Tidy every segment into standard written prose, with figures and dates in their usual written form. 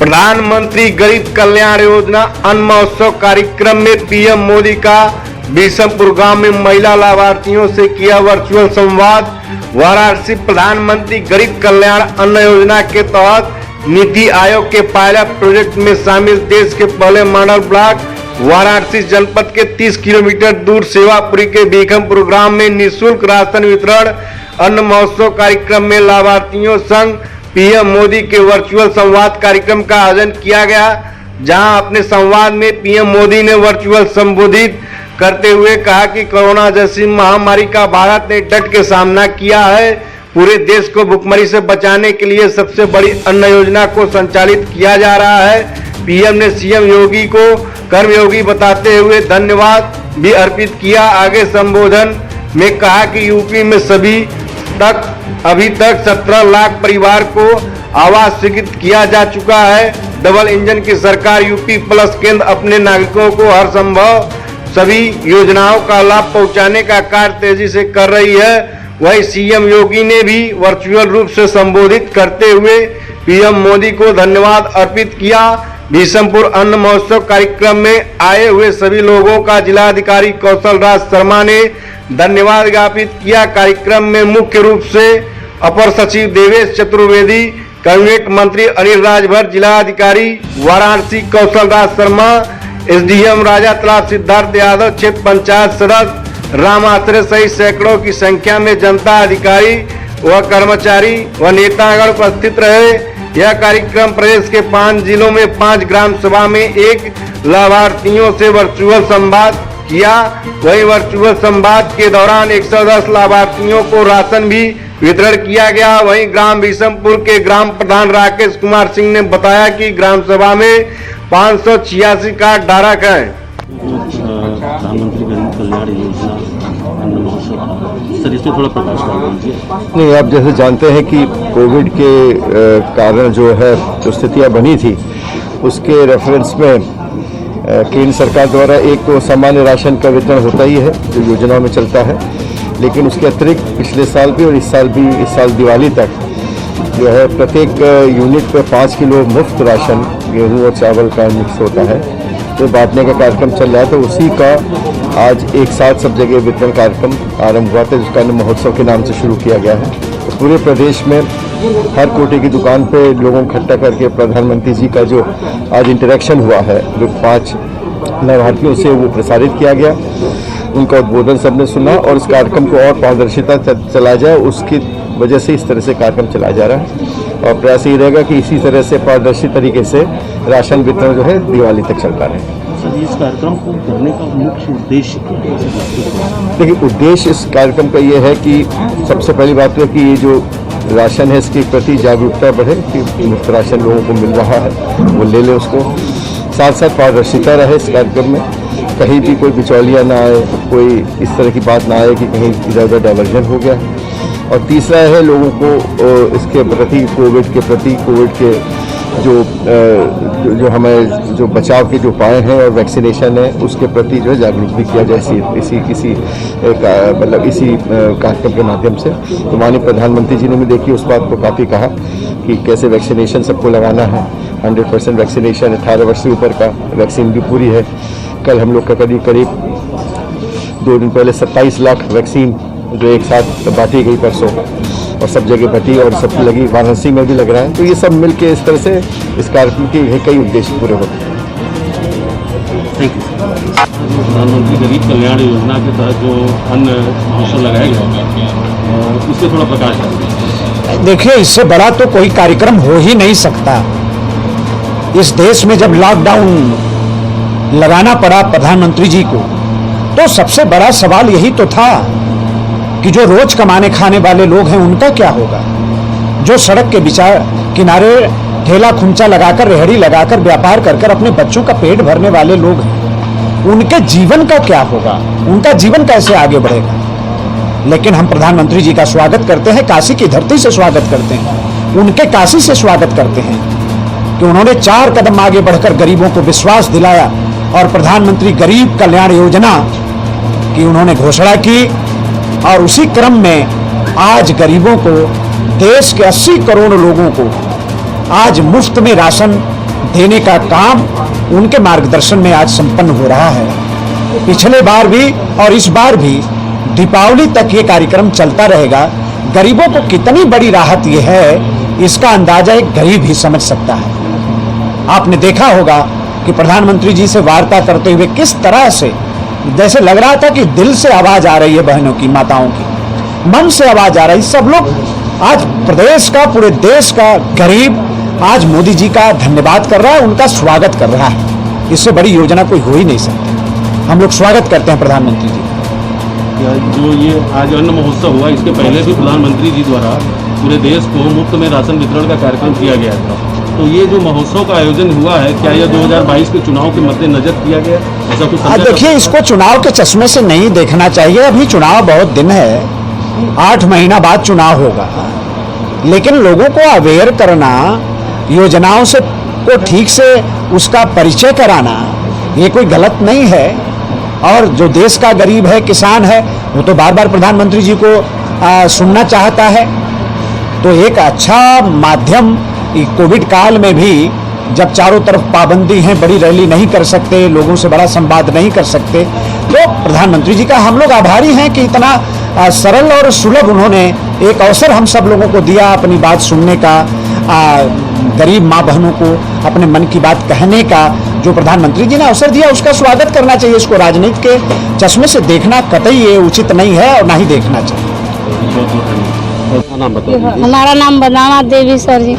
प्रधानमंत्री गरीब कल्याण योजना अन्न महोत्सव कार्यक्रम में पीएम मोदी का बिशनपुर गांव में महिला लाभार्थियों से किया वर्चुअल संवाद। वाराणसी प्रधानमंत्री गरीब कल्याण अन्न योजना के तहत नीति आयोग के पायलट प्रोजेक्ट में शामिल देश के पहले मॉडल ब्लॉक वाराणसी जनपद के 30 किलोमीटर दूर सेवापुरी के बिशनपुर ग्राम में निःशुल्क राशन वितरण अन्न महोत्सव कार्यक्रम में लाभार्थियों संग पीएम मोदी के वर्चुअल संवाद कार्यक्रम का आयोजन किया गया, जहां अपने संवाद में पीएम मोदी ने वर्चुअल संबोधित करते हुए कहा कि कोरोना जैसी महामारी का भारत ने डट के सामना किया है। पूरे देश को भुखमरी से बचाने के लिए सबसे बड़ी अन्न योजना को संचालित किया जा रहा है। पीएम ने सीएम योगी को कर्मयोगी बताते हुए धन्यवाद भी अर्पित किया। आगे संबोधन में कहा कि यूपी में अभी तक 17 लाख परिवार को आवास स्वीकृत किया जा चुका है। डबल इंजन की सरकार यूपी प्लस केंद्र अपने नागरिकों को हर संभव सभी योजनाओं का लाभ पहुंचाने का कार्य तेजी से कर रही है। वहीं सीएम योगी ने भी वर्चुअल रूप से संबोधित करते हुए पीएम मोदी को धन्यवाद अर्पित किया। बिशनपुर अन्न महोत्सव कार्यक्रम में आए हुए सभी लोगों का जिलाधिकारी कौशल राज शर्मा ने धन्यवाद ज्ञापित किया। कार्यक्रम में मुख्य रूप से अपर सचिव देवेश चतुर्वेदी, कैबिनेट मंत्री अनिल राजभर, जिलाधिकारी वाराणसी कौशल राज शर्मा, एसडीएम राजा तालाब सिद्धार्थ यादव, क्षेत्र पंचायत सदस्य राम आश्रय सहित सैकड़ों की संख्या में जनता, अधिकारी व कर्मचारी व नेतागण उपस्थित रहे। यह कार्यक्रम प्रदेश के 5 जिलों में 5 ग्राम सभा में 1 लाभार्थियों से वर्चुअल संवाद किया। वहीं वर्चुअल संवाद के दौरान 110 लाभार्थियों को राशन भी वितरण किया गया। वहीं ग्राम बिशनपुर के ग्राम प्रधान राकेश कुमार सिंह ने बताया कि ग्राम सभा में 586 कार्ड धारक हैं। प्रधानमंत्री गरीब कल्याण योजना अन्न महोत्सव, सर इसमें थोड़ा प्रकाश डाल दीजिए। नहीं, आप जैसे जानते हैं कि कोविड के कारण जो है जो स्थितियाँ बनी थी उसके रेफरेंस में केंद्र सरकार द्वारा एक तो सामान्य राशन का वितरण होता ही है जो योजना में चलता है, लेकिन उसके अतिरिक्त पिछले साल भी और इस साल दिवाली तक जो है प्रत्येक यूनिट पे 5 किलो मुफ्त राशन गेहूं और चावल का मिक्स होता है तो बांटने का कार्यक्रम चल रहा है। तो उसी का आज एक साथ सब जगह वितरण कार्यक्रम आरंभ हुआ था, जिसका अन्न महोत्सव के नाम से शुरू किया गया है। तो पूरे प्रदेश में हर कोटे की दुकान पे लोगों को इकट्ठा करके प्रधानमंत्री जी का जो आज इंटरेक्शन हुआ है जो 5 लाभार्थियों से वो प्रसारित किया गया, उनका उद्बोधन सबने सुना और इस कार्यक्रम को और पारदर्शिता चला जाए उसकी वजह से इस तरह से कार्यक्रम चलाया जा रहा है और प्रयास ये रहेगा कि इसी तरह से पारदर्शी तरीके से राशन वितरण जो है दिवाली तक चलता रहे। सर इस कार्यक्रम को करने का मुख्य उद्देश्य क्या है? देखिए, उद्देश्य इस कार्यक्रम का ये है कि सबसे पहली बात है कि ये जो राशन है इसके प्रति जागरूकता बढ़े कि मुफ्त राशन लोगों को मिल रहा है, वो ले लें उसको। साथ साथ पारदर्शिता रहे इस कार्यक्रम में, कहीं भी कोई बिचौलिया ना आए, कोई इस तरह की बात ना आए कि कहीं इधर उधर डाइवर्जन हो गया। और तीसरा है लोगों को इसके प्रति कोविड के जो हमें जो बचाव के जो उपाय हैं और वैक्सीनेशन है उसके प्रति जो है जागरूक भी किया जाए इसी कार्यक्रम के माध्यम से। तो माननीय प्रधानमंत्री जी ने भी देखिए उस बात को काफ़ी कहा कि कैसे वैक्सीनेशन सबको लगाना है। 100% वैक्सीनेशन, 18 वर्ष से ऊपर का वैक्सीन भी पूरी है। कल हम लोग का करीब 2 दिन पहले 27 लाख वैक्सीन जो एक साथ बांटी गई परसों और सब जगह बटी और सब लगी, वाराणसी में भी लग रहा है। तो ये सब मिलके इस तरह से इस कार्यक्रम के कई उद्देश्य पूरे होते हैं। Thank you. प्रधानमंत्री गरीब कल्याण योजना के तहत जो अन्न महोत्सव लगाया गया इससे थोड़ा प्रकाश डालिए। देखिए, इससे बड़ा तो कोई कार्यक्रम हो ही नहीं सकता। इस देश में जब लॉकडाउन लगाना पड़ा प्रधानमंत्री जी को तो सबसे बड़ा सवाल यही तो था कि जो रोज कमाने खाने वाले लोग हैं उनका क्या होगा। जो सड़क के किनारे ठेला खुंचा लगाकर, रेहड़ी लगाकर व्यापार कर अपने बच्चों का पेट भरने वाले लोग हैं, उनके जीवन का क्या होगा, उनका जीवन कैसे आगे बढ़ेगा। लेकिन हम प्रधानमंत्री जी का स्वागत करते हैं, काशी की धरती से स्वागत करते हैं, उनके काशी से स्वागत करते हैं कि उन्होंने 4 कदम आगे बढ़कर गरीबों को विश्वास दिलाया और प्रधानमंत्री गरीब कल्याण योजना की उन्होंने घोषणा की। और उसी क्रम में आज गरीबों को, देश के 80 करोड़ लोगों को आज मुफ्त में राशन देने का काम उनके मार्गदर्शन में आज संपन्न हो रहा है। पिछले बार भी और इस बार भी दीपावली तक ये कार्यक्रम चलता रहेगा। गरीबों को कितनी बड़ी राहत ये है, इसका अंदाजा एक गरीब ही समझ सकता है। आपने देखा होगा कि प्रधानमंत्री जी से वार्ता करते हुए किस तरह से जैसे लग रहा था कि दिल से आवाज आ रही है, बहनों की, माताओं की, मन से आवाज आ रही। सब लोग आज प्रदेश का, पूरे देश का गरीब आज मोदी जी का धन्यवाद कर रहा है, उनका स्वागत कर रहा है। इससे बड़ी योजना कोई हो ही नहीं सकती। हम लोग स्वागत करते हैं प्रधानमंत्री जी। जो ये आज अन्न महोत्सव हुआ, इसके पहले भी प्रधानमंत्री जी द्वारा पूरे देश को मुफ्त में राशन वितरण का कार्यक्रम किया गया था। तो ये जो महोत्सव का आयोजन हुआ है, क्या यह 2022 के चुनाव के मद्देनजर किया गया, ऐसा कुछ? देखिए, इसको चुनाव के चश्मे से नहीं देखना चाहिए। अभी चुनाव बहुत दिन है, 8 महीना बाद चुनाव होगा। लेकिन लोगों को अवेयर करना, योजनाओं से को ठीक से उसका परिचय कराना, ये कोई गलत नहीं है। और जो देश का गरीब है, किसान है, वो तो बार बार प्रधानमंत्री जी को सुनना चाहता है। तो एक अच्छा माध्यम कोविड काल में भी, जब चारों तरफ पाबंदी है, बड़ी रैली नहीं कर सकते, लोगों से बड़ा संवाद नहीं कर सकते, तो प्रधानमंत्री जी का हम लोग आभारी हैं कि इतना सरल और सुलभ उन्होंने एक अवसर हम सब लोगों को दिया अपनी बात सुनने का, गरीब माँ बहनों को अपने मन की बात कहने का। जो प्रधानमंत्री जी ने अवसर दिया, उसका स्वागत करना चाहिए। इसको राजनीति के चश्मे से देखना कतई ये उचित नहीं है और ना ही देखना चाहिए। नाम बताइए। हमारा नाम बदामा देवी सर जी।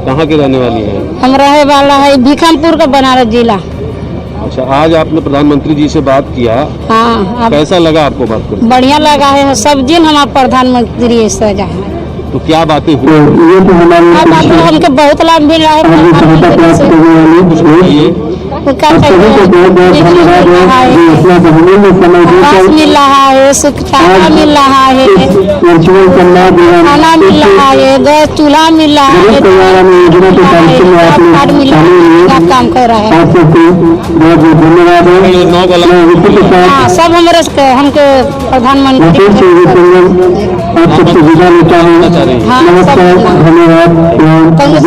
कहाँ के रहने वाली है? हम रहे वाला है भीखमपुर का, बनारस जिला। अच्छा, आज आपने प्रधानमंत्री जी से बात किया, हाँ। कैसा लगा आपको बात करके? बढ़िया लगा है। सब दिन हमारे प्रधानमंत्री सजा है। तो क्या बातें हुई? हमको बहुत लाभ मिल रहा है प्रधानमंत्री से। कुछ बोलिए। आवास मिल रहा है, सुखाना मिल रहा है, खाना मिल रहा है, गैस चूल्हा मिल रहा है, कार्ड मिल रहा है, काम कर रहा है। हाँ, सब हमारे हमको प्रधानमंत्री। हाँ, सब